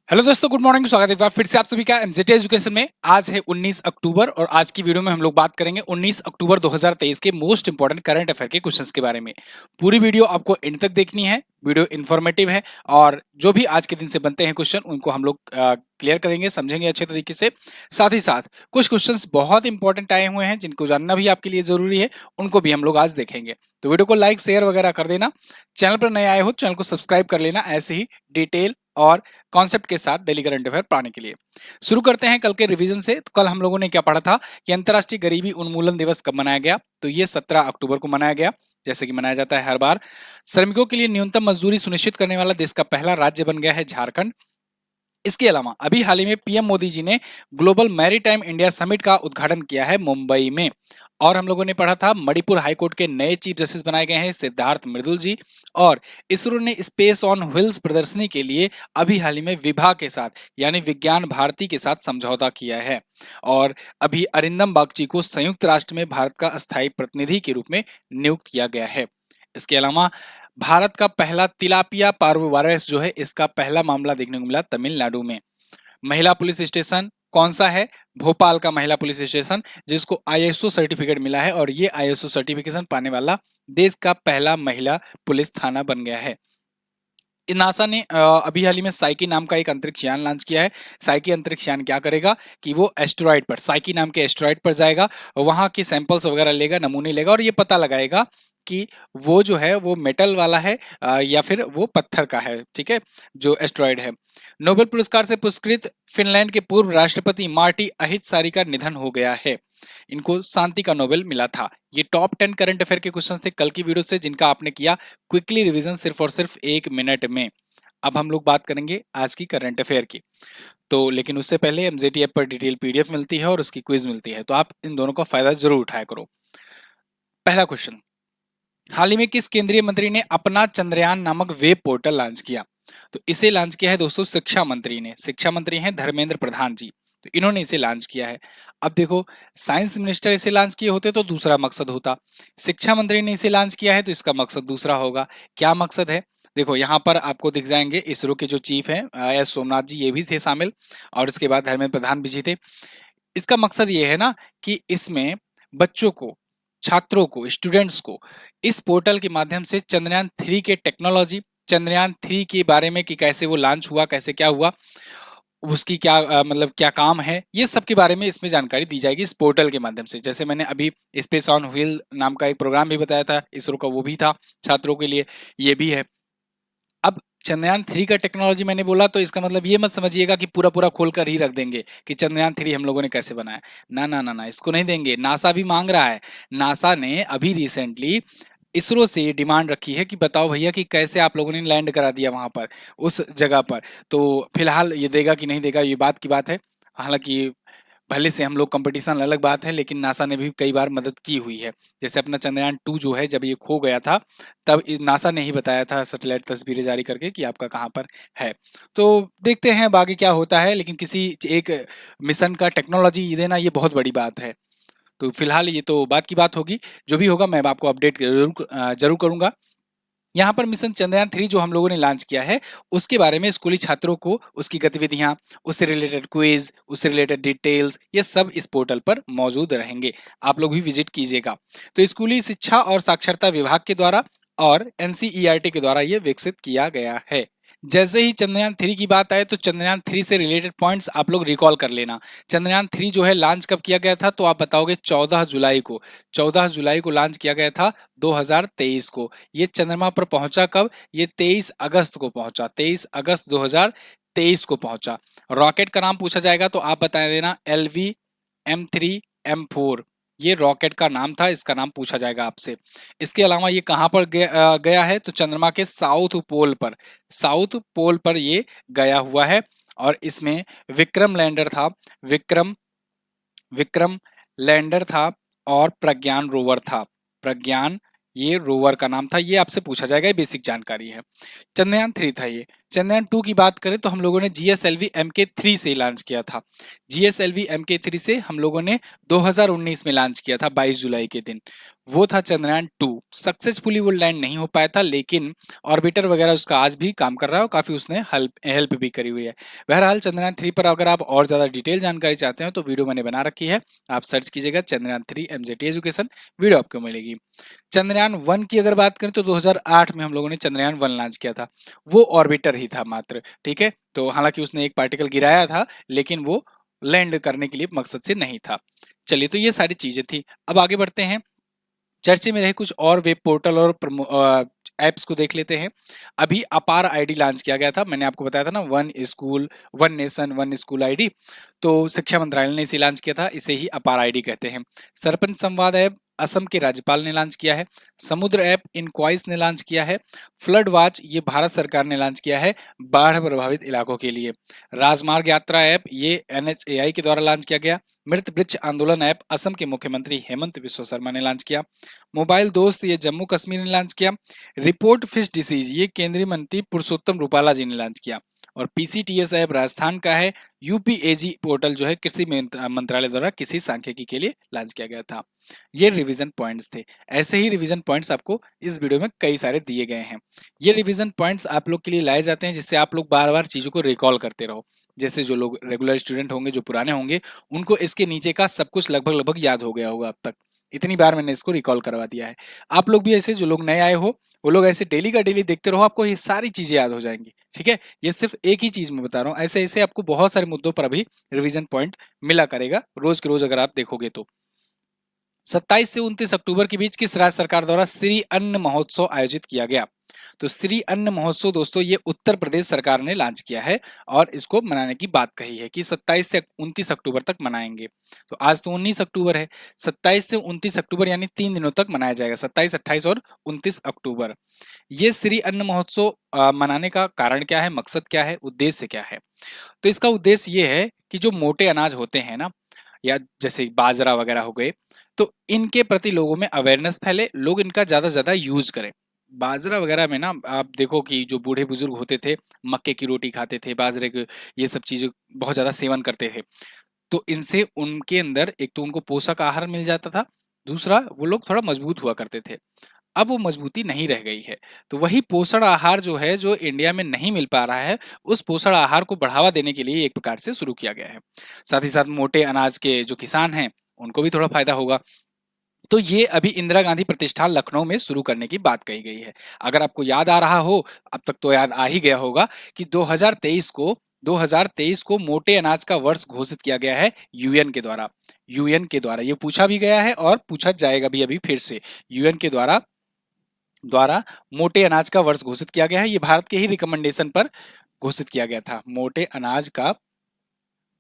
Hello दोस्तों, good morning. स्वागत है एक बार फिर से आप सभी का एमजेटी एजुकेशन में। आज है 19 अक्टूबर और आज की वीडियो में हम लोग बात करेंगे 19 अक्टूबर 2023 के मोस्ट इंपोर्टेंट करंट अफेयर के क्वेश्चंस के बारे में। पूरी वीडियो आपको एंड तक देखनी है। वीडियो इन्फॉर्मेटिव है और जो भी आज के दिन से बनते हैं क्वेश्चन उनको हम लोग क्लियर करेंगे, समझेंगे अच्छे तरीके से। साथ ही साथ कुछ क्वेश्चंस बहुत इंपॉर्टेंट आए हुए हैं जिनको जानना भी आपके लिए जरूरी है, उनको भी हम लोग आज देखेंगे। तो वीडियो को लाइक शेयर वगैरह कर देना। चैनल पर नए आए हो चैनल को सब्सक्राइब कर लेना ऐसे ही डिटेल और कॉन्सेप्ट के साथ डेली करंट अफेयर पढ़ने के लिए। शुरू करते हैं कल के रिवीजन से। तो कल हम लोगों ने क्या पढ़ा था कि अंतर्राष्ट्रीय गरीबी उन्मूलन दिवस कब मनाया गया। तो ये 17 अक्टूबर को मनाया गया, जैसे कि मनाया जाता है हर बार। श्रमिकों के लिए न्यूनतम मजदूरी सुनिश्चित करने वाला देश का पहला राज्य बन गया है झारखंड। इसके अलावा अभी हाल ही में पीएम मोदी जी ने ग्लोबल मैरीटाइम इंडिया समिट का उद्घाटन किया है मुंबई में। और हम लोगों ने पढ़ा था मणिपुर हाईकोर्ट के नए चीफ जस्टिस बनाए गए हैं सिद्धार्थ मृदुल जी। और इसरो ने स्पेस ऑन व्हील्स प्रदर्शनी के लिए अभी हाल ही में विभा के साथ यानी विज्ञान भारती के साथ समझौता किया है। और अभी अरिंदम बागची को संयुक्त राष्ट्र में भारत का अस्थायी प्रतिनिधि के रूप में नियुक्त किया गया है। इसके अलावा भारत का पहला तिलापिया पार्वोवायरस जो है, इसका पहला मामला देखने को मिला तमिलनाडु में। महिला पुलिस स्टेशन कौन सा है? भोपाल का महिला पुलिस स्टेशन, जिसको आईएसओ सर्टिफिकेट मिला है और ये आईएसओ सर्टिफिकेशन पाने वाला देश का पहला महिला पुलिस थाना बन गया है। नासा ने अभी हाल ही में साइकी नाम का एक अंतरिक्ष यान लॉन्च किया है। साइकी अंतरिक्ष यान क्या करेगा कि वो एस्टेरॉइड पर, साइकी नाम के एस्टेरॉइड पर जाएगा, वहां के सैंपल्स वगैरह लेगा, नमूने लेगा और ये पता लगाएगा कि वो जो है वो मेटल वाला है या फिर वो पत्थर का है। ठीक है, जो एस्टेरॉइड है। नोबेल पुरस्कार से पुरस्कृत फिनलैंड के पूर्व राष्ट्रपति मार्टी अहितसारी का निधन हो गया है। इनको शांति का नोबेल मिला था। ये टॉप 10 करंट अफेयर के क्वेश्चन थे कल की वीडियो से, जिनका आपने किया क्विकली रिवीजन सिर्फ और सिर्फ 1 मिनट में। अब हम लोग बात करेंगे आज की करंट अफेयर की। तो लेकिन उससे पहले एमजेटी ऐप पर डिटेल पीडीएफ मिलती है और उसकी क्विज मिलती है, तो आप इन दोनों का फायदा जरूर उठाया करो। पहला क्वेश्चन, हाल ही में किस केंद्रीय मंत्री ने अपना चंद्रयान नामक वेब पोर्टल लॉन्च किया? तो इसे लॉन्च किया है दोस्तों शिक्षा मंत्री ने। शिक्षा मंत्री हैं धर्मेंद्र प्रधान जी, तो इन्होंने इसे लॉन्च किया है। अब देखो, साइंस मिनिस्टर इसे लॉन्च किए होते तो दूसरा मकसद होता, शिक्षा मंत्री ने इसे लॉन्च किया है तो इसका मकसद दूसरा होगा। क्या मकसद है? देखो यहाँ पर आपको दिख जाएंगे इसरो के जो चीफ हैं एस सोमनाथ जी, ये भी थे शामिल, और इसके बाद धर्मेंद्र प्रधान भी जी थे। इसका मकसद ये है ना कि इसमें बच्चों को, छात्रों को, स्टूडेंट्स को इस पोर्टल के माध्यम से चंद्रयान 3 के टेक्नोलॉजी, चंद्रयान 3 के बारे में कि कैसे वो लॉन्च हुआ, कैसे क्या हुआ, उसकी क्या मतलब क्या काम है, ये सब के बारे में इसमें जानकारी दी जाएगी इस पोर्टल के माध्यम से। जैसे मैंने अभी स्पेस ऑन व्हील नाम का एक प्रोग्राम भी बताया था इसरो का, वो भी था छात्रों के लिए, ये भी है। अब चंद्रयान 3 का टेक्नोलॉजी मैंने बोला तो इसका मतलब ये मत समझिएगा कि पूरा पूरा खोल कर ही रख देंगे कि चंद्रयान 3 हम लोगों ने कैसे बनाया। ना ना ना ना, इसको नहीं देंगे। नासा भी मांग रहा है। नासा ने अभी रिसेंटली इसरो से डिमांड रखी है कि बताओ भैया कि कैसे आप लोगों ने लैंड करा दिया वहां पर, उस जगह पर। तो फिलहाल ये देगा कि नहीं देगा ये बात की बात है। हालांकि भले से हम लोग कंपटीशन अलग बात है, लेकिन नासा ने भी कई बार मदद की हुई है। जैसे अपना चंद्रयान 2 जो है, जब ये खो गया था तब नासा ने ही बताया था सैटेलाइट तस्वीरें जारी करके कि आपका कहाँ पर है। तो देखते हैं अब आगे क्या होता है, लेकिन किसी एक मिशन का टेक्नोलॉजी देना ये बहुत बड़ी बात है। तो फिलहाल ये तो बात की बात होगी, जो भी होगा मैं आपको अपडेट जरूर करूंगा। यहाँ पर मिशन चंद्रयान 3 जो हम लोगों ने लॉन्च किया है उसके बारे में स्कूली छात्रों को उसकी गतिविधियां, उससे रिलेटेड क्विज, उससे रिलेटेड डिटेल्स, ये सब इस पोर्टल पर मौजूद रहेंगे। आप लोग भी विजिट कीजिएगा। तो स्कूली शिक्षा और साक्षरता विभाग के द्वारा और एनसीईआरटी के द्वारा ये विकसित किया गया है। जैसे ही चंद्रयान 3 की बात आए तो चंद्रयान 3 से रिलेटेड पॉइंट्स आप लोग रिकॉल कर लेना। चंद्रयान 3 जो है लॉन्च कब किया गया था, तो आप बताओगे 14 जुलाई को। 14 जुलाई को लॉन्च किया गया था 2023 को। ये चंद्रमा पर पहुंचा कब? ये 23 अगस्त को पहुंचा, 23 अगस्त 2023 को पहुंचा। रॉकेट का नाम पूछा जाएगा तो आप बता देना LV-M3-M4, ये रॉकेट का नाम था, इसका नाम पूछा जाएगा आपसे। इसके अलावा ये कहां पर गया है, तो चंद्रमा के साउथ पोल पर, साउथ पोल पर ये गया हुआ है। और इसमें विक्रम लैंडर था, विक्रम विक्रम लैंडर था और प्रज्ञान रोवर था। प्रज्ञान ये रोवर का नाम था, ये आपसे पूछा जाएगा, ये बेसिक जानकारी है। चंद्रयान 3 था ये। चंद्रयान 2 की बात करें तो हम लोगों ने GSLV Mk3 से लॉन्च किया था। GSLV Mk3 से हम लोगों ने 2019 में लॉन्च किया था 22 जुलाई के दिन। वो था चंद्रयान 2। सक्सेसफुली वो लैंड नहीं हो पाया था, लेकिन ऑर्बिटर वगैरह उसका आज भी काम कर रहा है और काफी उसने हेल्प भी करी हुई है। बहरहाल चंद्रयान 3 पर अगर आप और ज्यादा डिटेल जानकारी चाहते हैं तो वीडियो मैंने बना रखी है, आप सर्च कीजिएगा चंद्रयान 3 MJT एजुकेशन, वीडियो आपको मिलेगी। चंद्रयान 1 की अगर बात करें तो 2008 में हम लोगों ने चंद्रयान 1 लॉन्च किया था। वो ऑर्बिटर ही था मात्र, ठीक है। तो हालांकि उसने एक पार्टिकल गिराया था, लेकिन वो लैंड करने के लिए मकसद से नहीं था। चलिए, तो ये सारी चीजें थी। अब आगे बढ़ते हैं, चर्चे में रहे कुछ और वेब पोर्टल और एप्स को देख लेते हैं। अभी अपार आईडी लॉन्च किया गया था, मैंने आपको बताया था ना, one school one nation one school ID. तो शिक्षा मंत्रालय ने इसे लॉन्च किया था, इसे ही अपार आईडी कहते हैं। सरपंच संवाद ऐप असम के राज्यपाल ने लॉन्च किया है। समुद्र ऐप इनक्वाइस ने लॉन्च किया है। फ्लड वॉच ये भारत सरकार ने लॉन्च किया है बाढ़ प्रभावित इलाकों के लिए। राजमार्ग यात्रा ऐप ये NHAI के द्वारा लॉन्च किया गया। मृत वृक्ष आंदोलन ऐप असम के मुख्यमंत्री हेमंत बिस्वा शर्मा ने लॉन्च किया। मोबाइल दोस्त ये जम्मू कश्मीर ने लॉन्च किया। रिपोर्ट फिश डिसीज ये केंद्रीय मंत्री पुरुषोत्तम रूपाला जी ने लॉन्च किया। और PCTS ऐप राजस्थान का है। UPAG पोर्टल जो है कृषि मंत्रालय द्वारा किसी सांख्यिकी के लिए लॉन्च किया गया था। ये रिवीजन पॉइंट्स थे। ऐसे ही रिवीजन पॉइंट्स आपको इस वीडियो में कई सारे दिए गए हैं। ये रिवीजन पॉइंट्स आप लोग के लिए लाए जाते हैं जिससे आप लोग बार बार चीजों को रिकॉल करते रहो। जैसे जो लोग रेगुलर स्टूडेंट होंगे, जो पुराने होंगे, उनको इसके नीचे का सब कुछ लगभग लगभग याद हो गया होगा अब तक। इतनी बार मैंने इसको रिकॉल करवा दिया है। आप लोग भी ऐसे, जो लोग नए आए हो, वो लोग ऐसे डेली का डेली देखते रहो, आपको ये सारी चीजें याद हो जाएंगी, ठीक है। ये सिर्फ एक ही चीज में बता रहा हूँ, ऐसे ऐसे आपको बहुत सारे मुद्दों पर अभी रिवीजन पॉइंट मिला करेगा रोज के रोज अगर आप देखोगे तो। 27 से 29 अक्टूबर के बीच किस राज्य सरकार द्वारा श्री अन्न महोत्सव आयोजित किया गया? तो श्री अन्न महोत्सव दोस्तों ये उत्तर प्रदेश सरकार ने लॉन्च किया है और इसको मनाने की बात कही है कि 27 से 29 अक्टूबर तक मनाएंगे। तो आज तो 19 अक्टूबर है, 27 से 29 अक्टूबर यानी 3 दिनों तक मनाया जाएगा, 27, 28 और 29 अक्टूबर। ये श्री अन्न महोत्सव मनाने का कारण क्या है, मकसद क्या है, उद्देश्य क्या है? तो इसका उद्देश्य ये है कि जो मोटे अनाज होते हैं ना, या जैसे बाजरा वगैरह हो गए, तो इनके प्रति लोगों में अवेयरनेस फैले, लोग इनका ज्यादा से ज्यादा यूज करें। बाजरा वगैरह में ना आप देखो कि जो बूढ़े बुजुर्ग होते थे, मक्के की रोटी खाते थे, बाजरे के ये सब चीजें बहुत ज्यादा सेवन करते थे। तो इनसे उनके अंदर एक तो उनको पोषक आहार मिल जाता था, दूसरा वो लोग थोड़ा मजबूत हुआ करते थे। अब वो मजबूती नहीं रह गई है। तो वही पोषण आहार जो है, जो इंडिया में नहीं मिल पा रहा है, उस पोषण आहार को बढ़ावा देने के लिए एक प्रकार से शुरू किया गया है। साथ ही साथ मोटे अनाज के जो किसान हैं, उनको भी थोड़ा फायदा होगा। तो ये अभी इंदिरा गांधी प्रतिष्ठान लखनऊ में शुरू करने की बात कही गई है। अगर आपको याद आ रहा हो, अब तक तो याद आ ही गया होगा कि 2023 को मोटे अनाज का वर्ष घोषित किया गया है यूएन के द्वारा ये पूछा भी गया है और पूछा जाएगा भी अभी फिर से। यूएन के द्वारा द्वारा मोटे अनाज का वर्ष घोषित किया गया है। ये भारत के ही रिकमेंडेशन पर घोषित किया गया था। मोटे अनाज का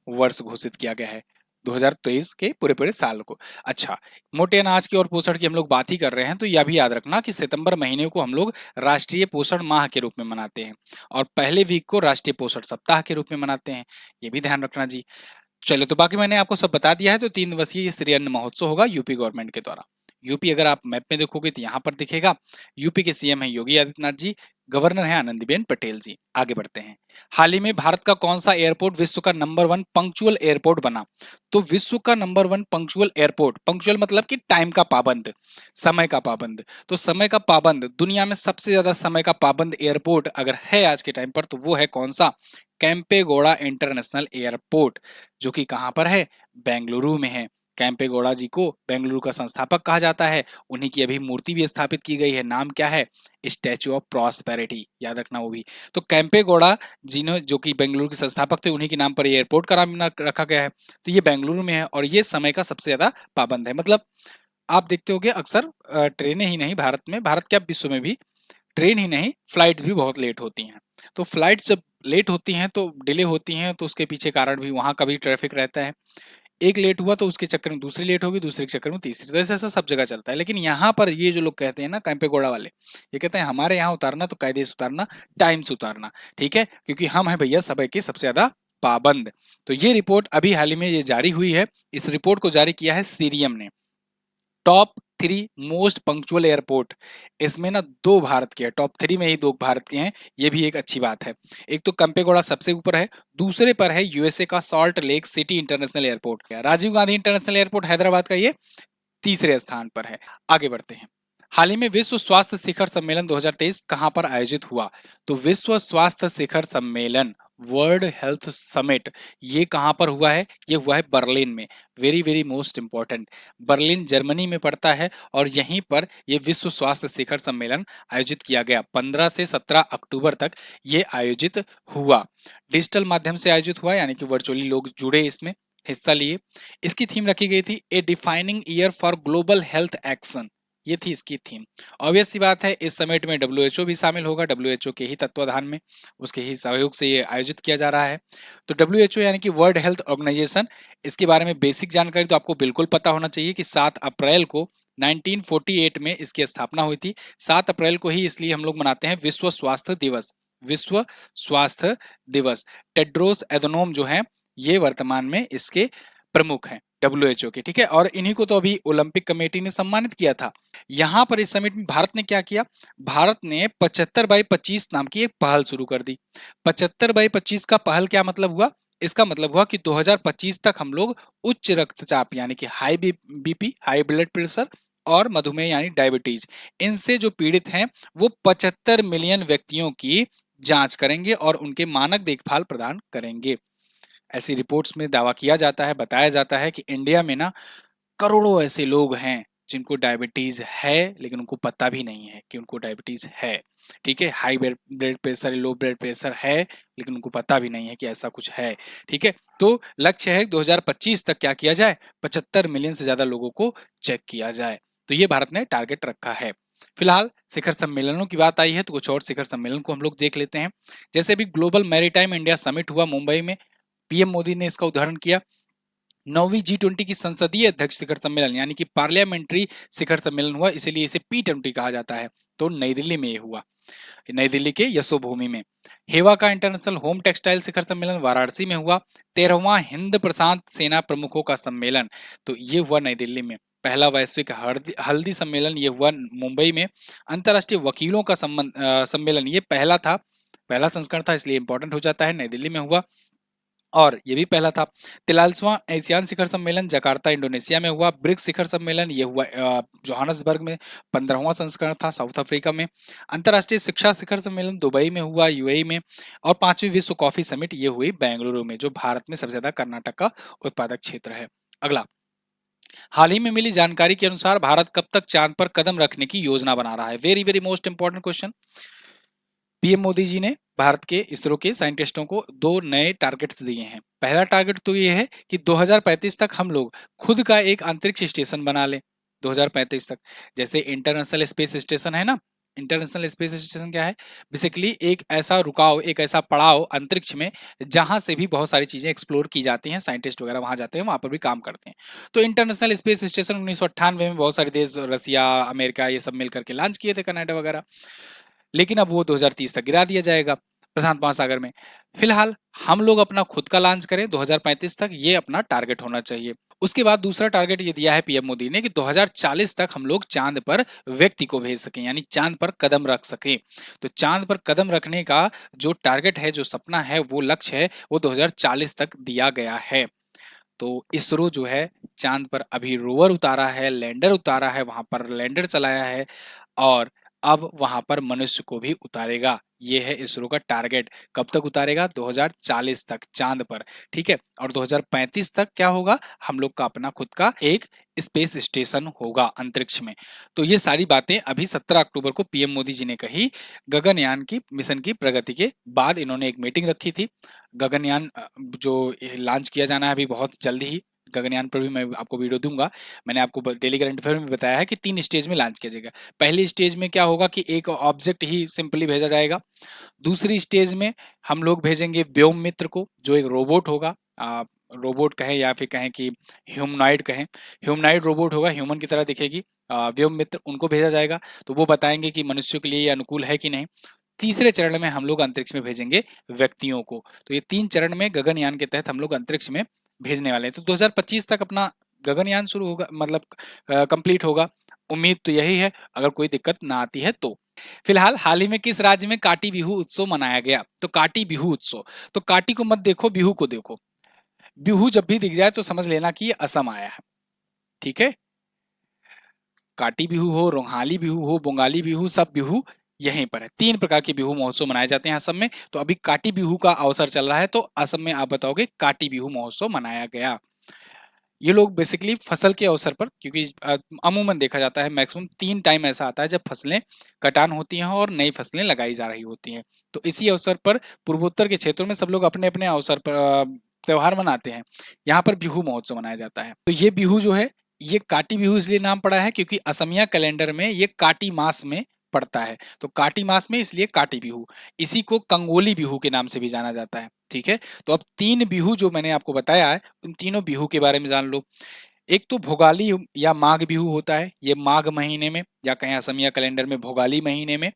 वर्ष घोषित किया गया है 2023 के पूरे पूरे साल को। अच्छा, मोटे अनाज की और पोषण की हम लोग बात ही कर रहे हैं, तो यह भी याद रखना कि सितंबर महीने को हम लोग राष्ट्रीय पोषण माह के रूप में मनाते हैं और पहले वीक को राष्ट्रीय पोषण सप्ताह के रूप में मनाते हैं। ये भी ध्यान रखना जी। चलो, तो बाकी मैंने आपको सब बता दिया है। तो 3 दिवसीय श्री अन्न महोत्सव होगा यूपी गवर्नमेंट के द्वारा। यूपी अगर आप मैप में देखोगे तो यहाँ पर दिखेगा। यूपी के CM है योगी आदित्यनाथ जी, गवर्नर है आनंदीबेन पटेल जी। आगे बढ़ते हैं। हाल ही में भारत का कौन सा एयरपोर्ट विश्व का नंबर 1 पंक्चुअल एयरपोर्ट बना? तो विश्व का नंबर 1 पंक्चुअल एयरपोर्ट, पंक्चुअल मतलब कि टाइम का पाबंद, समय का पाबंद। तो समय का पाबंद, दुनिया में सबसे ज्यादा समय का पाबंद एयरपोर्ट अगर है आज के टाइम पर, तो वो है कौन सा? कैंपेगौड़ा इंटरनेशनल एयरपोर्ट, जो कि कहां पर है? बेंगलुरु में है। कैंपेगौड़ा जी को बेंगलुरु का संस्थापक कहा जाता है। उन्हीं की अभी मूर्ति भी स्थापित की गई है। नाम क्या है? स्टैच्यू ऑफ प्रॉस्पेरिटी, याद रखना वो भी। तो कैंपेगौड़ा जिन्हों जो कि बेंगलुरु के संस्थापक थे, उन्हीं के नाम पर ये एयरपोर्ट का नाम रखा गया है। तो ये बेंगलुरु में है और ये समय का सबसे ज्यादा पाबंद है। मतलब आप देखते होगे अक्सर ट्रेनें ही नहीं, भारत क्या विश्व में भी ट्रेन ही नहीं, फ्लाइट्स भी बहुत लेट होती हैं। तो फ्लाइट्स जब लेट होती हैं तो डिले होती हैं, तो उसके पीछे कारण भी वहां का भी ट्रैफिक रहता है। एक लेट हुआ तो उसके चक्कर में दूसरी लेट होगी, दूसरे के चक्कर में तीसरी, तो ऐसा सब जगह चलता है। लेकिन यहाँ पर ये जो लोग कहते हैं ना, कैंपेगौड़ा वाले, ये कहते हैं हमारे यहाँ उतारना तो कायदे से उतारना, टाइम से उतारना, ठीक है, क्योंकि हम हैं भैया समय के सबसे ज्यादा पाबंद। तो ये रिपोर्ट अभी हाल ही में ये जारी हुई है। इस रिपोर्ट को जारी किया है सीरियम ने। टॉप 3 मोस्ट पंक्चुअल एयरपोर्ट, इसमें ना 2 भारत के हैं, टॉप 3 में ही 2 भारत के हैं, ये भी एक अच्छी बात है। एक तो केम्पेगौड़ा सबसे ऊपर है, दूसरे पर है यूएसए का Salt Lake City international airport. Rajiv Gandhi international airport Hyderabad का ये तीसरे स्थान पर है। आगे बढ़ते हैं। हाल ही में विश्व स्वास्थ्य शिखर सम्मेलन 2023 कहां पर आयोजित हुआ? तो विश्व स्वास्थ्य शिखर सम्मेलन, वर्ल्ड हेल्थ समिट, ये कहां पर हुआ है? ये हुआ है बर्लिन में। Very very most important, Berlin Germany में पड़ता है और यहीं पर ये विश्व स्वास्थ्य शिखर सम्मेलन आयोजित किया गया। 15 से 17 अक्टूबर तक ये आयोजित हुआ। डिजिटल माध्यम से आयोजित हुआ, यानी कि वर्चुअली लोग जुड़े, इसमें हिस्सा लिए। इसकी थीम रखी गई थी a defining year for global health action, ये थी इसकी थीम। ऑब्वियस सी बात है, इस समिट में डब्ल्यूएचओ भी शामिल होगा, डब्ल्यूएचओ के ही तत्वाधान में, उसके ही सहयोग से ये आयोजित किया जा रहा है। तो डब्ल्यूएचओ यानी कि वर्ल्ड हेल्थ ऑर्गेनाइजेशन, इसके बारे में बेसिक जानकारी तो आपको बिल्कुल पता होना चाहिए कि 7 अप्रैल को 1948 में इसकी स्थापना हुई थी। 7 अप्रैल को ही इसलिए हम लोग मनाते हैं विश्व स्वास्थ्य दिवस। विश्व स्वास्थ्य दिवस। टेड्रोस एधनोम जो है, ये वर्तमान में इसके प्रमुख हैं डब्ल्यूएचओ के, ठीक है। और इन्हीं को तो अभी ओलंपिक कमेटी ने सम्मानित किया था। यहां पर इस समिट में भारत ने क्या किया? भारत ने 75/25 नाम की एक पहल शुरू कर दी। 75/25 का पहल क्या मतलब हुआ? इसका मतलब हुआ कि 2025 तक हम लोग उच्च रक्तचाप यानी कि high BP, high blood pressure और मधुमेह यानी डायबिटीज, इनसे जो पीड़ित हैं वो 75 मिलियन व्यक्तियों की जांच करेंगे और उनके मानक देखभाल प्रदान करेंगे। ऐसी रिपोर्ट्स में दावा किया जाता है, बताया जाता है कि इंडिया में ना करोड़ों ऐसे लोग हैं जिनको डायबिटीज है, लेकिन उनको पता भी नहीं है कि उनको डायबिटीज है, ठीक है। High blood pressure, low blood pressure है, लेकिन उनको पता भी नहीं है कि ऐसा कुछ है, ठीक है। तो लक्ष्य है 2025 तक क्या किया जाए? 75 मिलियन से ज्यादा लोगों को चेक किया जाए। तो ये भारत ने टारगेट रखा है। फिलहाल शिखर सम्मेलनों की बात आई है तो कुछ और शिखर सम्मेलन को हम लोग देख लेते हैं। जैसे अभी ग्लोबल मैरीटाइम इंडिया समिट हुआ मुंबई में, पीएम मोदी ने इसका उदाहरण किया। 9वीं G20 की संसदीय अध्यक्ष शिखर सम्मेलन यानी कि पार्लियामेंट्री शिखर सम्मेलन हुआ, इसीलिए इसे P20 कहा जाता है। तो नई दिल्ली में ये हुआ, नई दिल्ली के यशोभूमि में। हेवा का इंटरनेशनल होम टेक्सटाइल शिखर सम्मेलन वाराणसी में हुआ। 13वां हिंद प्रशांत सेना प्रमुखों का सम्मेलन, तो ये हुआ नई दिल्ली में। पहला वैश्विक हल्दी सम्मेलन ये हुआ मुंबई में। अंतर्राष्ट्रीय वकीलों का सम्मेलन ये पहला था, पहला संस्करण था, इसलिए इंपॉर्टेंट हो जाता है, नई दिल्ली में हुआ और ये भी पहला था। 43वां एशियान शिखर सम्मेलन जकार्ता इंडोनेशिया में हुआ। ब्रिक्स शिखर सम्मेलन ये हुआ जोहानसबर्ग में, 15वां संस्करण था, साउथ अफ्रीका में। अंतर्राष्ट्रीय शिक्षा शिखर सम्मेलन दुबई में हुआ, यूएई में। और 5वीं विश्व कॉफी समिट ये हुई बेंगलुरु में, जो भारत में सबसे ज्यादा कर्नाटक का उत्पादक क्षेत्र है। अगला, हाल ही में मिली जानकारी के अनुसार भारत कब तक चांद पर कदम रखने की योजना बना रहा है? Very very most important question. PM Modi ji ने भारत के इसरो के साइंटिस्टों को 2 नए टारगेट्स दिए हैं। पहला टारगेट तो ये है कि 2035 तक हम लोग खुद का एक अंतरिक्ष स्टेशन बना लें। 2035 तक, जैसे इंटरनेशनल स्पेस स्टेशन है ना, इंटरनेशनल स्पेस स्टेशन क्या है? बेसिकली एक ऐसा रुकाव, एक ऐसा पड़ाव अंतरिक्ष में जहां से भी बहुत सारी चीजें एक्सप्लोर की जाती हैं, साइंटिस्ट वगैरह वहां जाते हैं, वहां पर भी काम करते हैं। तो इंटरनेशनल स्पेस स्टेशन 1998 में बहुत सारे देश, रसिया, अमेरिका, ये सब मिलकर के लॉन्च किए थे, कनाडा वगैरह। लेकिन अब वो 2030 तक गिरा दिया जाएगा प्रशांत महासागर में। फिलहाल हम लोग अपना खुद का लॉन्च करें 2035 तक, ये अपना टारगेट होना चाहिए। उसके बाद दूसरा टारगेट ये दिया है पीएम मोदी ने कि 2040 तक हम लोग चांद पर व्यक्ति को भेज सकें, यानी चांद पर कदम रख सकें। तो चांद पर कदम रखने का जो टारगेट है, जो सपना है, वो लक्ष्य है, वो 2040 तक दिया गया है। तो इसरो जो है चांद पर अभी रोवर उतारा है, लैंडर उतारा है, वहां पर लैंडर चलाया है और अब वहां पर मनुष्य को भी उतारेगा। ये है इसरो का टारगेट। कब तक उतारेगा? 2040 तक चांद पर, ठीक है। और 2035 तक क्या होगा? हम लोग का अपना खुद का एक स्पेस स्टेशन होगा अंतरिक्ष में। तो ये सारी बातें अभी 17 अक्टूबर को पीएम मोदी जी ने कही। गगनयान की मिशन की प्रगति के बाद इन्होंने एक मीटिंग रखी थी। गगनयान जो लॉन्च किया जाना है अभी बहुत जल्दी ही, गगनयान पर भी मैं आपको वीडियो दूंगा। मैंने आपको डेली करंट अफेयर में बताया है कि 3 स्टेज में लॉन्च किया जाएगा। पहली स्टेज में क्या होगा कि एक ऑब्जेक्ट ही सिंपली भेजा जाएगा। दूसरी स्टेज में हम लोग भेजेंगे व्योम मित्र को, जो एक रोबोट होगा। आप रोबोट कहें या फिर कहें कि ह्यूमनॉइड कहें, ह्यूमनॉइड रोबोट होगा, ह्यूमन की तरह दिखेगी। व्योम मित्र, उनको भेजा जाएगा, तो वो बताएंगे कि मनुष्यों के लिए ये अनुकूल है कि नहीं। तीसरे चरण में हम लोग अंतरिक्ष में भेजेंगे व्यक्तियों को। तो ये 3 चरण में गगनयान के तहत हम लोग अंतरिक्ष में भेजने वाले हैं। तो 2025 तक अपना गगनयान शुरू होगा, मतलब कंप्लीट होगा। उम्मीद तो यही है, अगर कोई दिक्कत ना आती है तो। फिलहाल हाल ही में किस राज्य में काटी बिहू उत्सव मनाया गया? तो काटी बिहू उत्सव, तो काटी को मत देखो, बिहू को देखो। बिहू जब भी दिख जाए तो समझ लेना कि ये असम आया है, ठीक है। काटी बिहू हो, रोहाली बिहू हो, बंगाली बिहू, सब बिहू यहीं पर है। 3 प्रकार के बिहू महोत्सव मनाए जाते हैं असम में। तो अभी काटी बिहू का अवसर चल रहा है, तो असम में आप बताओगे काटी बिहू महोत्सव मनाया गया। ये लोग बेसिकली फसल के अवसर पर, क्योंकि अमूमन देखा जाता है मैक्सिमम 3 टाइम ऐसा आता है जब फसलें कटान होती हैं और नई फसलें लगाई जा रही होती हैं। तो इसी अवसर पर पूर्वोत्तर के क्षेत्रों में सब लोग अपने अपने अवसर पर त्योहार मनाते हैं। यहाँ पर बिहू महोत्सव मनाया जाता है। तो ये बिहू जो है, ये काटी बिहू इसलिए नाम पड़ा है क्योंकि असमिया कैलेंडर में ये काटी मास में पड़ता है, तो काटी मास में इसलिए काटी बिहू। इसी को कंगोली बिहू के नाम से भी जाना जाता है, ठीक है। तो अब 3 बिहू जो मैंने आपको बताया है, उन तीनों बिहू के बारे में जान लो। एक तो भोगाली या माघ बिहू होता है, ये माघ महीने में या कहीं असमिया कैलेंडर में भोगाली महीने में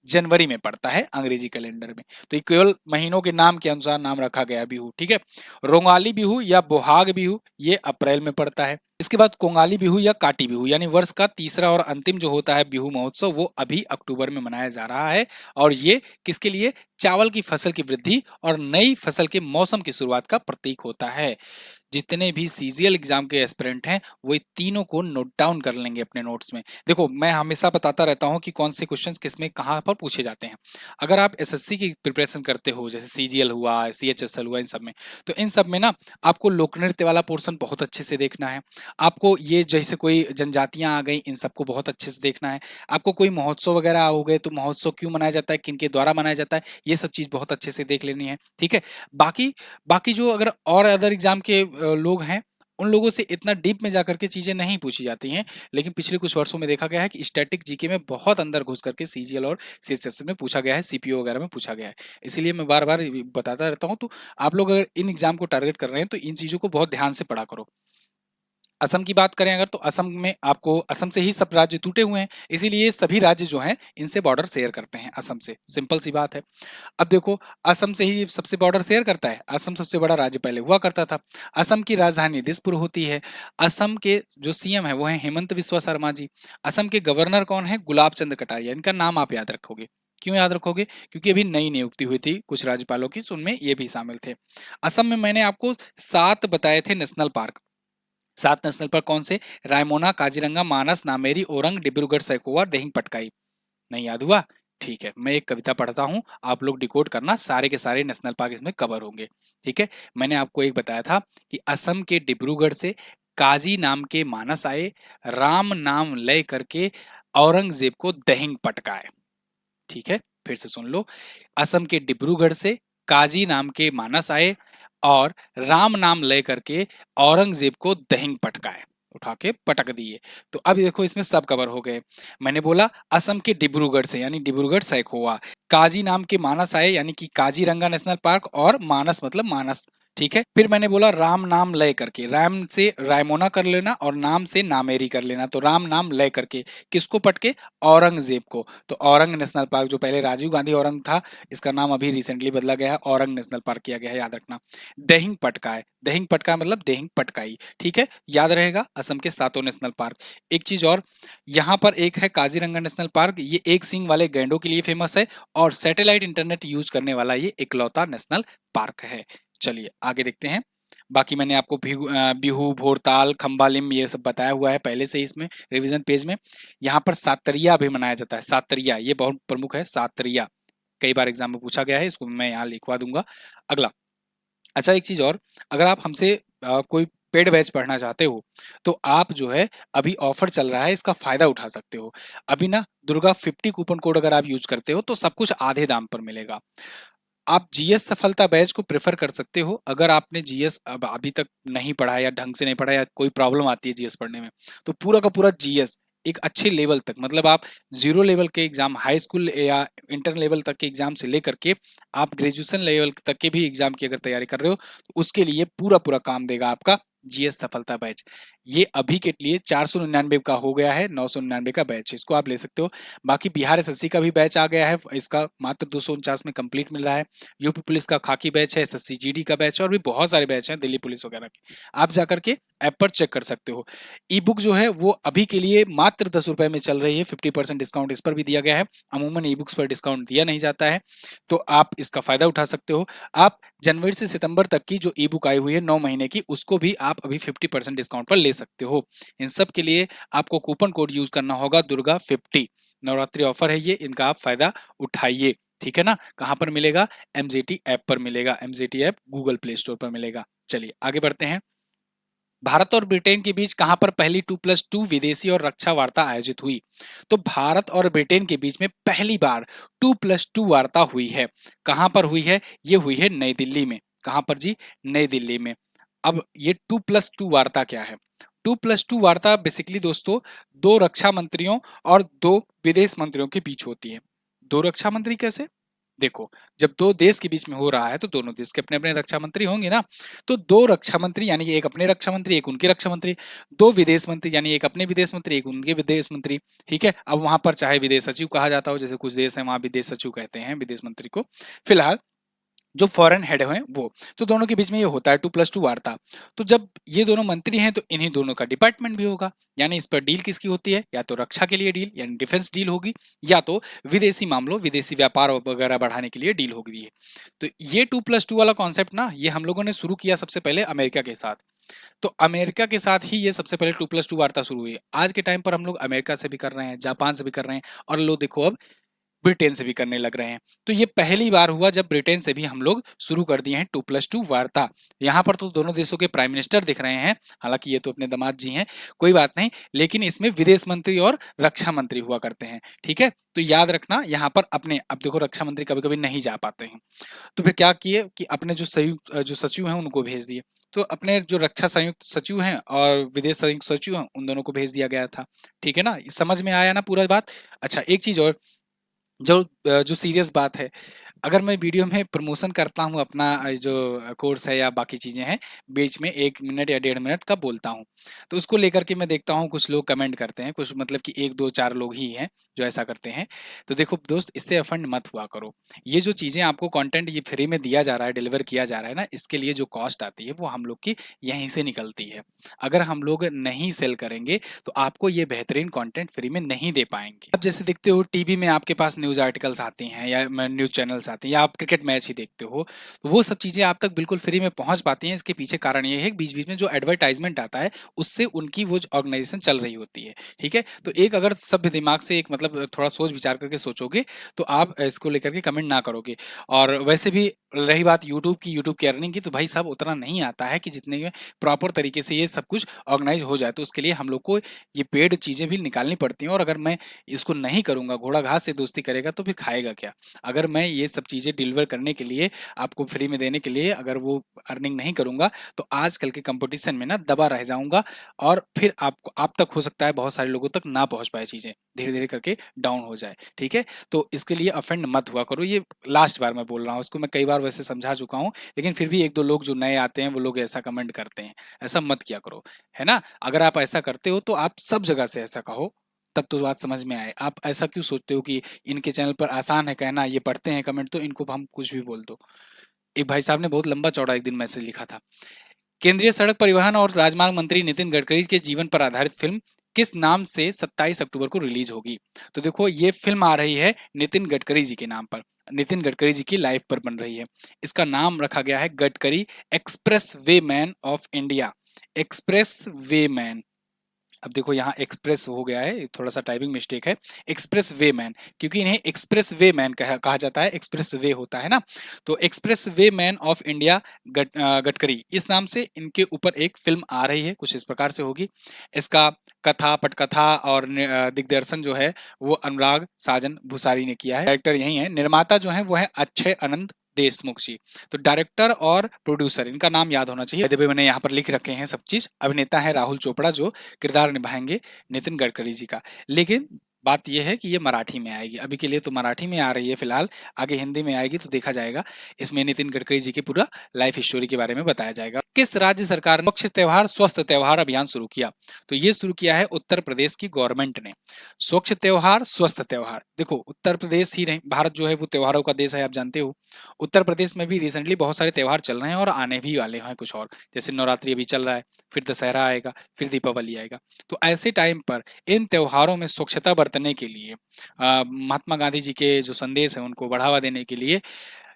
जनवरी में पड़ता है अंग्रेजी कैलेंडर में। तो ये केवल महीनों के नाम के अनुसार नाम रखा गया बिहू, ठीक है। रोंगाली बिहू या बोहाग बिहू ये अप्रैल में पड़ता है। इसके बाद कोंगाली बिहू या काटी बिहू यानी वर्ष का तीसरा और अंतिम जो होता है बिहू महोत्सव, वो अभी अक्टूबर में मनाया जा रहा है। और ये किसके लिए? चावल की फसल की वृद्धि और नई फसल के मौसम की शुरुआत का प्रतीक होता है। जितने भी सीजीएल एग्जाम के एस्पिरेंट हैं वो ये तीनों को नोट डाउन कर लेंगे अपने नोट्स में। देखो, मैं हमेशा बताता रहता हूँ कि कौन से क्वेश्चंस किस में कहाँ पर पूछे जाते हैं। अगर आप एसएससी की प्रिपरेशन करते हो, जैसे सीजीएल हुआ, सीएचएसएल हुआ, इन सब में, तो इन सब में ना आपको लोक नृत्य वाला पोर्शन बहुत अच्छे से देखना है। आपको ये जैसे कोई जनजातियां आ गई, इन सबको बहुत अच्छे से देखना है। आपको कोई महोत्सव वगैरह हो गए, तो महोत्सव क्यों मनाया जाता है, किनके द्वारा मनाया जाता है, ये सब चीज बहुत अच्छे से देख लेनी है, ठीक है। बाकी बाकी जो अगर और अदर एग्जाम के लोग हैं, उन लोगों से इतना डीप में जाकर के चीजें नहीं पूछी जाती हैं। लेकिन पिछले कुछ वर्षों में देखा गया है कि स्टैटिक जीके में बहुत अंदर घुस करके सीजीएल और सीएचएसएल में पूछा गया है, सीपीओ वगैरह में पूछा गया है। इसीलिए मैं बार बार बताता रहता हूँ। तो आप लोग अगर इन एग्जाम को टारगेट कर रहे हैं तो इन चीजों को बहुत ध्यान से पढ़ा करो। असम की बात करें अगर, तो असम में आपको, असम से ही सब राज्य टूटे हुए हैं, इसीलिए सभी राज्य जो हैं इनसे बॉर्डर शेयर करते हैं असम से। सिंपल सी बात है। अब देखो, असम से ही सबसे बॉर्डर शेयर करता है। असम सबसे बड़ा राज्य पहले हुआ करता था। असम की राजधानी दिसपुर होती है। असम के जो सीएम है वो है हेमंत विश्वा शर्मा जी। असम के गवर्नर कौन है? गुलाब चंद कटारिया। इनका नाम आप याद रखोगे। क्यों याद रखोगे? क्योंकि अभी नई नियुक्ति हुई थी कुछ राज्यपालों की, उनमें ये भी शामिल थे। असम में मैंने आपको 7 बताए थे नेशनल पार्क। 7 नेशनल पार्क कौन से? रायमोना, काजीरंगा, मानस, नामेरी, ओरंग, डिब्रूगढ़ सैखोवा, दिहिंग पटकाई। नहीं याद हुआ? ठीक है, मैं एक कविता पढ़ता हूँ, आप लोग डिकोड करना, सारे के सारे नेशनल पार्क इसमें कवर होंगे, ठीक है। मैंने आपको एक बताया था कि असम के डिब्रूगढ़ से काजी नाम के मानस आए, राम नाम लय करके औरंगजेब को दहिंग पटकाए, ठीक है। फिर से सुन लो, असम के डिब्रूगढ़ से काजी नाम के मानस आए और राम नाम ले करके औरंगजेब को दहिंग पटकाए, उठा के पटक दिए। तो अब देखो, इसमें सब कवर हो गए। मैंने बोला असम के डिब्रूगढ़ से, यानी डिब्रूगढ़ सैखोवा, काजी नाम के मानस आए यानी कि काजीरंगा नेशनल पार्क, और मानस मतलब मानस, ठीक है। फिर मैंने बोला राम नाम लय करके, राम से रायमोना कर लेना और नाम से नामेरी कर लेना, तो राम नाम लय करके किसको पटके? औरंगजेब को। तो औरंग नेशनल पार्क, जो पहले राजीव गांधी औरंग था, इसका नाम अभी रिसेंटली बदला गया है, औरंग नेशनल पार्क किया गया है, याद रखना। दहिंग पटकाए, दहिंग पटकाए मतलब दहिंग पटकाई, ठीक है, याद रहेगा। असम के 7 नेशनल पार्क। एक चीज और, यहाँ पर एक है काजीरंगा नेशनल पार्क, ये एक सींग वाले गैंडों के लिए फेमस है और सैटेलाइट इंटरनेट यूज करने वाला ये इकलौता नेशनल पार्क है। चलिए आगे देखते हैं। बाकी मैंने आपको बिहू, भोरताल, खंबालिम ये सब बताया हुआ है पहले से ही इसमें रिवीजन पेज में। यहाँ पर सातरिया भी मनाया जाता है। सातरिया ये बहुत प्रमुख है, सातरिया कई बार एग्जाम में पूछा गया है, इसको मैं यहाँ लिखवा दूंगा। अगला, अच्छा एक चीज और, अगर आप हमसे कोई पेड बैच पढ़ना चाहते हो तो आप जो है, अभी ऑफर चल रहा है, इसका फायदा उठा सकते हो। अभी ना दुर्गा 50 कूपन कोड अगर आप यूज करते हो तो सब कुछ आधे दाम पर मिलेगा। आप जीएस सफलता बैच को प्रेफर कर सकते हो। अगर आपने जीएस अब अभी तक नहीं पढ़ा है या ढंग से नहीं पढ़ा या कोई प्रॉब्लम आती है जीएस पढ़ने में, तो पूरा का पूरा जीएस एक अच्छे लेवल तक, मतलब आप जीरो लेवल के एग्जाम, हाई स्कूल या इंटर लेवल तक के एग्जाम से लेकर के आप ग्रेजुएशन लेवल तक के भी एग्जाम की अगर तैयारी कर रहे हो, तो उसके लिए पूरा पूरा काम देगा आपका जीएस सफलता बैच। ये अभी के लिए 499 का हो गया है, 999 का बैच, इसको आप ले सकते हो। बाकी बिहार एसएससी का भी बैच आ गया है, इसका मात्र 249 में कंप्लीट मिल रहा है। यूपी पुलिस का खाकी बैच है, एसएससी जीडी का बैच है, और भी बहुत सारे बैच हैं दिल्ली पुलिस वगैरह के, आप जाकर के ऐप पर चेक कर सकते हो। ई बुक जो है वो अभी के लिए मात्र 10 रुपए में चल रही है, 50% डिस्काउंट इस पर भी दिया गया है। अमूमन ई बुक्स पर डिस्काउंट दिया नहीं जाता है, तो आप इसका फायदा उठा सकते हो। आप जनवरी से सितंबर तक की जो ई बुक आई हुई है 9 महीने की, उसको भी आप अभी 50% डिस्काउंट पर ले सकते हो। इन सब के लिए आपको कूपन कोड यूज करना होगा दुर्गा50। नवरात्रि ऑफर है ये, इनका आप फायदा उठाइए, ठीक है ना। कहां पर मिलेगा? एमजेटी ऐप पर मिलेगा, MJT app Google play store पर मिलेगा। चलिए आगे बढ़ते हैं। भारत और ब्रिटेन के बीच कहां पर पहली 2+2 विदेशी और रक्षा वार्ता आयोजित हुई? तो भारत और ब्रिटेन के बीच में पहली बार 2+2 वार्ता हुई है। कहां पर हुई है? ये हुई है नई दिल्ली में। कहां पर जी? नई दिल्ली में। अब ये 2+2 वार्ता क्या है? 2+2 वार्ता बेसिकली दोस्तों दो रक्षा मंत्रियों और दो विदेश मंत्रियों के बीच होती है। दो रक्षा मंत्री कैसे? देखो, जब दो देश के बीच में हो रहा है तो दोनों देश के अपने अपने रक्षा मंत्री होंगे ना। तो दो रक्षा मंत्री यानी कि एक अपने रक्षा मंत्री, एक उनके रक्षा मंत्री। दो विदेश मंत्री यानी एक अपने विदेश मंत्री, एक उनके विदेश मंत्री। ठीक है, अब वहां पर चाहे विदेश सचिव कहा जाता हो, जैसे कुछ देश है वहां विदेश सचिव कहते हैं विदेश मंत्री को, फिलहाल जो फॉरेन हेड हैं वो। तो दोनों के बीच में ये होता है 2+2 वार्ता। तो जब ये दोनों मंत्री हैं तो इन्हीं दोनों का डिपार्टमेंट भी होगा, यानी इस पर डील किसकी होती है? या तो रक्षा के लिए डील यानी डिफेंस डील होगी, या तो विदेशी मामलों विदेशी व्यापार वगैरह बढ़ाने के लिए डील होगी। तो ये 2+2 वाला कॉन्सेप्ट ना, ये हम लोगों ने शुरू किया सबसे पहले अमेरिका के साथ। तो अमेरिका के साथ ही ये सबसे पहले 2+2 वार्ता शुरू हुई। आज के टाइम पर हम लोग अमेरिका से भी कर रहे हैं, जापान से भी कर रहे हैं, और लो देखो अब ब्रिटेन से भी करने लग रहे हैं। तो ये पहली बार हुआ जब ब्रिटेन से भी हम लोग शुरू कर दिए हैं 2+2 वार्ता। यहाँ पर तो दोनों देशों के प्राइम मिनिस्टर दिख रहे हैं, हालांकि ये तो अपने दामाद जी हैं, कोई बात नहीं, लेकिन इसमें विदेश मंत्री और रक्षा मंत्री हुआ करते हैं। ठीक है, तो याद रखना यहाँ पर अपने, अब देखो रक्षा मंत्री कभी कभी नहीं जा पाते हैं, तो फिर क्या किए कि अपने जो संयुक्त जो सचिव हैं उनको भेज दिए। तो अपने जो रक्षा संयुक्त सचिव हैं और विदेश संयुक्त सचिव हैं उन दोनों को भेज दिया गया था। ठीक है ना, समझ में आया ना पूरा बात? अच्छा, एक चीज और, जो सीरियस बात है, अगर मैं वीडियो में प्रमोशन करता हूँ अपना जो कोर्स है या बाकी चीज़ें हैं, बीच में 1 मिनट या 1.5 मिनट का बोलता हूँ, तो उसको लेकर के मैं देखता हूँ कुछ लोग कमेंट करते हैं, कुछ मतलब कि 1 2 4 लोग ही हैं जो ऐसा करते हैं। तो देखो दोस्त, इससे अफंड मत हुआ करो। ये जो चीज़ें आपको कंटेंट ये फ्री में दिया जा रहा है, डिलीवर किया जा रहा है ना, इसके लिए जो कॉस्ट आती है वो हम लोग की यहीं से निकलती है। अगर हम लोग नहीं सेल करेंगे तो आपको ये बेहतरीन कंटेंट फ्री में नहीं दे पाएंगे। अब जैसे देखते हो टीवी में आपके पास न्यूज़ आर्टिकल्स आते हैं या न्यूज़ चैनल्स आते हैं, या आप क्रिकेट मैच ही देखते हो, तो वो सब चीज़ें आप तक बिल्कुल फ्री में पहुंच पाती हैं। इसके पीछे कारण ये है कि बीच बीच में जो एडवर्टाइजमेंट आता है उससे उनकी वो ऑर्गेनाइजेशन चल रही होती है। ठीक है, तो एक अगर सभ्य दिमाग से एक मतलब थोड़ा सोच विचार करके सोचोगे तो आप इसको लेकर के कमेंट ना करोगे। और वैसे भी रही बात यूट्यूब की अर्निंग की, तो भाई सब उतना नहीं आता है कि जितने में प्रॉपर तरीके से ये सब कुछ ऑर्गेनाइज हो जाए। तो उसके लिए हम लोग को ये पेड चीज़ें भी निकालनी पड़ती हैं, और अगर मैं इसको नहीं करूँगा, घोड़ा घास से दोस्ती करेगा तो फिर खाएगा क्या? अगर मैं ये सब चीज़ें डिलीवर करने के लिए, आपको फ्री में देने के लिए अगर वो अर्निंग नहीं करूँगा, तो आजकल के कंपटीशन में ना दबा रह जाऊँगा, और फिर आपको आप तक हो सकता है बहुत सारे लोगों तक ना पहुँच पाए चीज़ें, धीरे-धीरे करके डाउन हो जाए। ठीक है? तो इसके लिए ऑफेंड मत हुआ करो, ये लास्ट बार मैं बोल रहा हूँ। इसको मैं कई बार वैसे समझा चुका हूँ, लेकिन फिर भी 1 2 लोग जो नए आते हैं वो लोग ऐसा कमेंट करते हैं। ऐसा मत किया करो, है ना? अगर आप ऐसा करते हो तो आप सब जगह से ऐसा कहो, तब तो बात समझ में आए। आप ऐसा क्यों सोचते हो कि इनके चैनल पर आसान है कहना, ये पढ़ते हैं कमेंट तो इनको हम कुछ भी बोल दो। एक भाई साहब ने बहुत लंबा चौड़ा एक दिन मैसेज लिखा था, केंद्रीय सड़क परिवहन और राजमार्ग मंत्री नितिन गडकरी के जीवन पर आधारित फिल्म किस नाम से 27 अक्टूबर को रिलीज होगी? तो देखो, ये फिल्म आ रही है नितिन गडकरी जी के नाम पर, नितिन गडकरी जी की लाइफ पर बन रही है। इसका नाम रखा गया है Gadkari express way man of India. Express way man, अब देखो यहाँ एक्सप्रेस हो गया है, थोड़ा सा टाइपिंग मिस्टेक है, एक्सप्रेस वे मैन, क्योंकि इन्हें एक्सप्रेस वे मैन कहा जाता है, एक्सप्रेस वे होता है ना। तो express way man of India Gadkari, इस नाम से इनके ऊपर एक फिल्म आ रही है, कुछ इस प्रकार से होगी। इसका कथा पटकथा और दिग्दर्शन जो है वो अनुराग साजन भूसारी ने किया है, डायरेक्टर यही है। निर्माता जो है वो है अक्षय अनंत देशमुख जी। तो डायरेक्टर और प्रोड्यूसर, इनका नाम याद होना चाहिए, यद्यपि मैंने यहाँ पर लिख रखे हैं सब चीज। अभिनेता है राहुल चोपड़ा जो किरदार निभाएंगे नितिन गडकरी जी का। लेकिन बात यह है कि ये मराठी में आएगी, अभी के लिए तो मराठी में आ रही है फिलहाल, आगे हिंदी में आएगी तो देखा जाएगा। इसमें नितिन गडकरी जी की पूरा लाइफ स्टोरी के बारे में बताया जाएगा। किस राज्य सरकार ने स्वच्छ त्योहार स्वस्थ त्योहार अभियान शुरू किया? तो ये शुरू किया है उत्तर प्रदेश की गवर्नमेंट ने। स्वच्छ त्योहार स्वस्थ त्योहार, देखो उत्तर प्रदेश ही नहीं, भारत जो है वो त्योहारों का देश है, आप जानते हो। उत्तर प्रदेश में भी रिसेंटली बहुत सारे त्योहार चल रहे हैं और आने भी वाले हैं कुछ और, जैसे नवरात्रि अभी चल रहा है, फिर दशहरा आएगा, फिर दीपावली आएगा। तो ऐसे टाइम पर इन त्योहारों में स्वच्छता बरतने के लिए महात्मा गांधी जी के जो संदेश है उनको बढ़ावा देने के लिए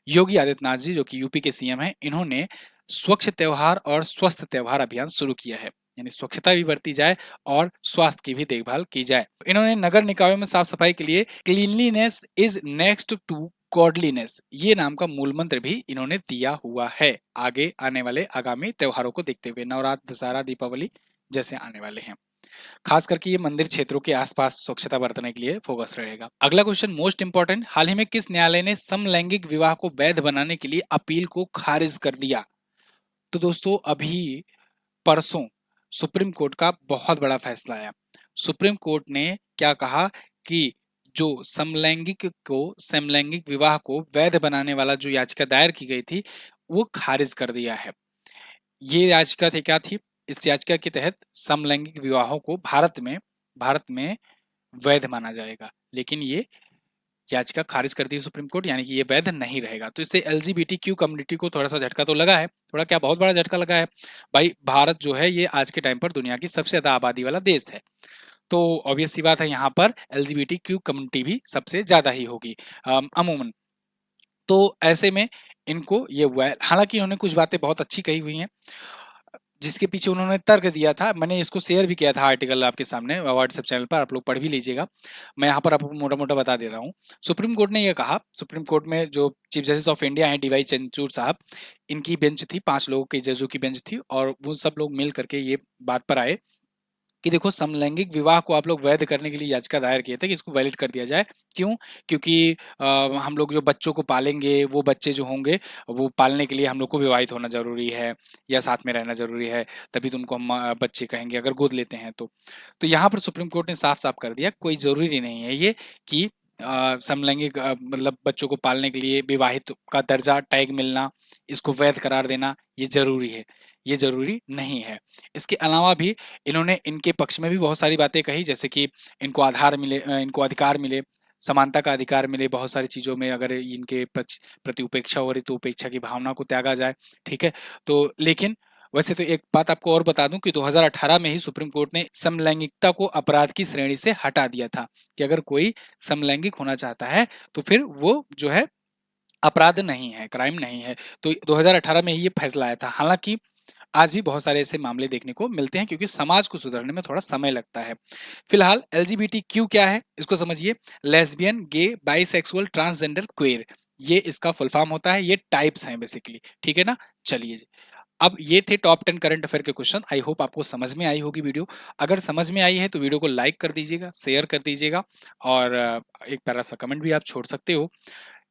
योगी आदित्यनाथ जी जो कि यूपी के सीएम हैं, इन्होंने स्वच्छ त्योहार और स्वस्थ त्योहार अभियान शुरू किया है। यानी स्वच्छता भी बरती जाए और स्वास्थ्य की भी देखभाल की जाए। इन्होंने नगर निकायों में साफ सफाई के लिए cleanliness is next to godliness ये नाम का मूल मंत्र भी इन्होंने दिया हुआ है, आगे आने वाले आगामी त्योहारों को देखते हुए, नवरात्र, दशहरा, दीपावली जैसे आने वाले हैं। खास करके ये मंदिर क्षेत्रों के आसपास स्वच्छता बरतने के लिए फोकस रहेगा। अगला क्वेश्चन मोस्ट इंपॉर्टेंट, हाल ही में किस न्यायालय ने समलैंगिक विवाह को वैध बनाने के लिए अपील को खारिज कर दिया? तो दोस्तों अभी परसों सुप्रीम कोर्ट का बहुत बड़ा फैसला आया। सुप्रीम कोर्ट ने क्या कहा कि जो समलैंगिक विवाह को वैध बनाने वाला जो याचिका दायर की गई थी वो खारिज कर दिया है। ये याचिका थी क्या थी? इस याचिका के तहत समलैंगिक विवाहों को भारत में वैध माना जाएगा, लेकिन ये याचिका खारिज कर दी सुप्रीम कोर्ट, यानी कि ये वैध नहीं रहेगा। तो इससे एलजीबीटीक्यू कम्युनिटी को थोड़ा सा झटका तो लगा है, थोड़ा क्या बहुत बड़ा झटका लगा है। भाई भारत जो है ये आज के टाइम पर दुनिया की सबसे ज्यादा आबादी वाला देश है, तो ऑब्वियस सी बात है यहाँ पर एलजीबीटीक्यू कम्युनिटी भी सबसे ज्यादा ही होगी अमूमन। तो ऐसे में इनको ये हुआ है। हालांकि इन्होंने कुछ बातें बहुत अच्छी कही हुई हैं जिसके पीछे उन्होंने तर्क दिया था, मैंने इसको शेयर भी किया था आर्टिकल आपके सामने व्हाट्सएप चैनल पर, आप लोग पढ़ भी लीजिएगा। मैं यहाँ पर आपको मोटा मोटा बता देता हूँ। सुप्रीम कोर्ट ने यह कहा, सुप्रीम कोर्ट में जो चीफ जस्टिस ऑफ इंडिया हैं डीवाई चंद्रचूड़ साहब, इनकी बेंच थी, 5 लोगों की जजों की बेंच थी, और वो सब लोग मिल करके ये बात पर आए कि देखो समलैंगिक विवाह को आप लोग वैध करने के लिए याचिका दायर किए थे कि इसको वैलिड कर दिया जाए। क्यों? क्योंकि हम लोग जो बच्चों को पालेंगे, वो बच्चे जो होंगे वो पालने के लिए हम लोग को विवाहित होना जरूरी है या साथ में रहना जरूरी है, तभी तो उनको हम बच्चे कहेंगे अगर गोद लेते हैं तो यहाँ पर सुप्रीम कोर्ट ने साफ साफ कर दिया कोई जरूरी नहीं है ये कि समलैंगिक मतलब बच्चों को पालने के लिए विवाहित का दर्जा टैग मिलना, इसको वैध करार देना ये जरूरी है, ये जरूरी नहीं है। इसके अलावा भी इन्होंने इनके पक्ष में भी बहुत सारी बातें कही, जैसे कि इनको आधार मिले, इनको अधिकार मिले, समानता का अधिकार मिले, बहुत सारी चीज़ों में अगर इनके प्रति उपेक्षा हो रही तो उपेक्षा की भावना को त्यागा जाए, ठीक है। तो लेकिन वैसे तो एक बात आपको और बता दूं कि 2018 में ही सुप्रीम कोर्ट ने समलैंगिकता को अपराध की श्रेणी से हटा दिया था कि अगर कोई समलैंगिक होना चाहता है तो फिर वो जो है अपराध नहीं है, क्राइम नहीं है। तो 2018 में ही ये फैसला आया था। हालांकि आज भी बहुत सारे ऐसे मामले देखने को मिलते हैं क्योंकि समाज को सुधरने में थोड़ा समय लगता है। फिलहाल एलजीबीटीक्यू क्या है इसको समझिए, लेस्बियन, गे, बाइसेक्सुअल, ट्रांसजेंडर, क्वेयर, ये इसका फुल फॉर्म होता है, ये टाइप्स हैं बेसिकली, ठीक है ना। चलिए जी, अब ये थे टॉप 10 करंट अफेयर के क्वेश्चन। आई होप आपको समझ में आई होगी वीडियो। अगर समझ में आई है तो वीडियो को लाइक कर दीजिएगा, शेयर कर दीजिएगा, और एक प्यारा सा कमेंट भी आप छोड़ सकते हो।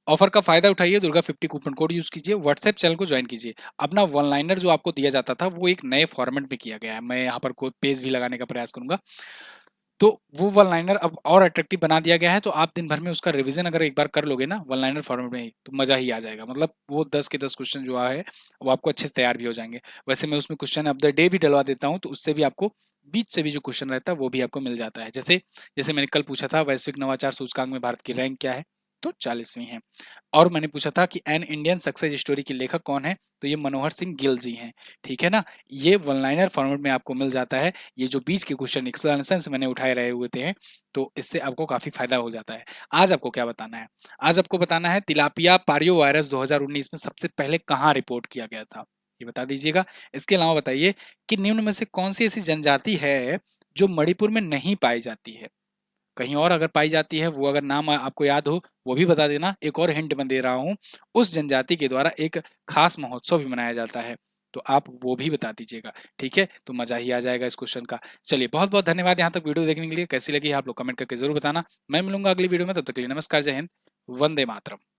ऑफर का फायदा उठाइए, दुर्गा 50 कूपन कोड यूज कीजिए, व्हाट्सएप चैनल को ज्वाइन कीजिए। अपना वन लाइनर जो आपको दिया जाता था वो एक नए फॉर्मेट में किया गया है, मैं यहाँ पर कोई पेज भी लगाने का प्रयास करूंगा, तो वो वन लाइनर अब और अट्रैक्टिव बना दिया गया है। तो आप दिन भर में उसका रिवीजन अगर एक बार कर लोगे ना वन लाइनर फॉर्मेट में ही, तो मजा ही आ जाएगा। मतलब वो 10 के 10 क्वेश्चन जो है वो आपको अच्छे से तैयार भी हो जाएंगे। वैसे मैं उसमें क्वेश्चन ऑफ द डे भी डलवा देता हूँ, तो उससे भी आपको बीच से भी जो क्वेश्चन रहता है वो भी आपको मिल जाता है। जैसे जैसे मैंने कल पूछा था वैश्विक नवाचार सूचकांक में भारत की रैंक क्या है, तो 40वीं है। और मैंने पूछा था कि एन इंडियन सक्सेस स्टोरी के लेखक कौन है, तो ये मनोहर सिंह गिल जी हैं, ठीक है ना। ये वन लाइनर फॉर्मेट में आपको मिल जाता है। ये जो बीच के क्वेश्चन एक्सप्लेनेशन मैंने उठाए रहे हुए थे, तो इससे आपको काफी फायदा हो जाता है। आज आपको क्या बताना है? आज आपको बताना है तिलापिया पारियो वायरस 2019 में सबसे पहले कहाँ रिपोर्ट किया गया था, ये बता दीजिएगा। इसके अलावा बताइए कि निम्न में से कौन सी ऐसी जनजाति है जो मणिपुर में नहीं पाई जाती है, कहीं और अगर पाई जाती है, वो अगर नाम आपको याद हो वो भी बता देना। एक और हिंट मैं दे रहा हूँ, उस जनजाति के द्वारा एक खास महोत्सव भी मनाया जाता है, तो आप वो भी बता दीजिएगा, ठीक है। तो मजा ही आ जाएगा इस क्वेश्चन का। चलिए बहुत बहुत धन्यवाद यहाँ तक वीडियो देखने के लिए। कैसी लगी आप लोग कमेंट करके जरूर बताना। मैं मिलूंगा अगली वीडियो में, तब तक के लिए नमस्कार, जय हिंद, वंदे मातरम।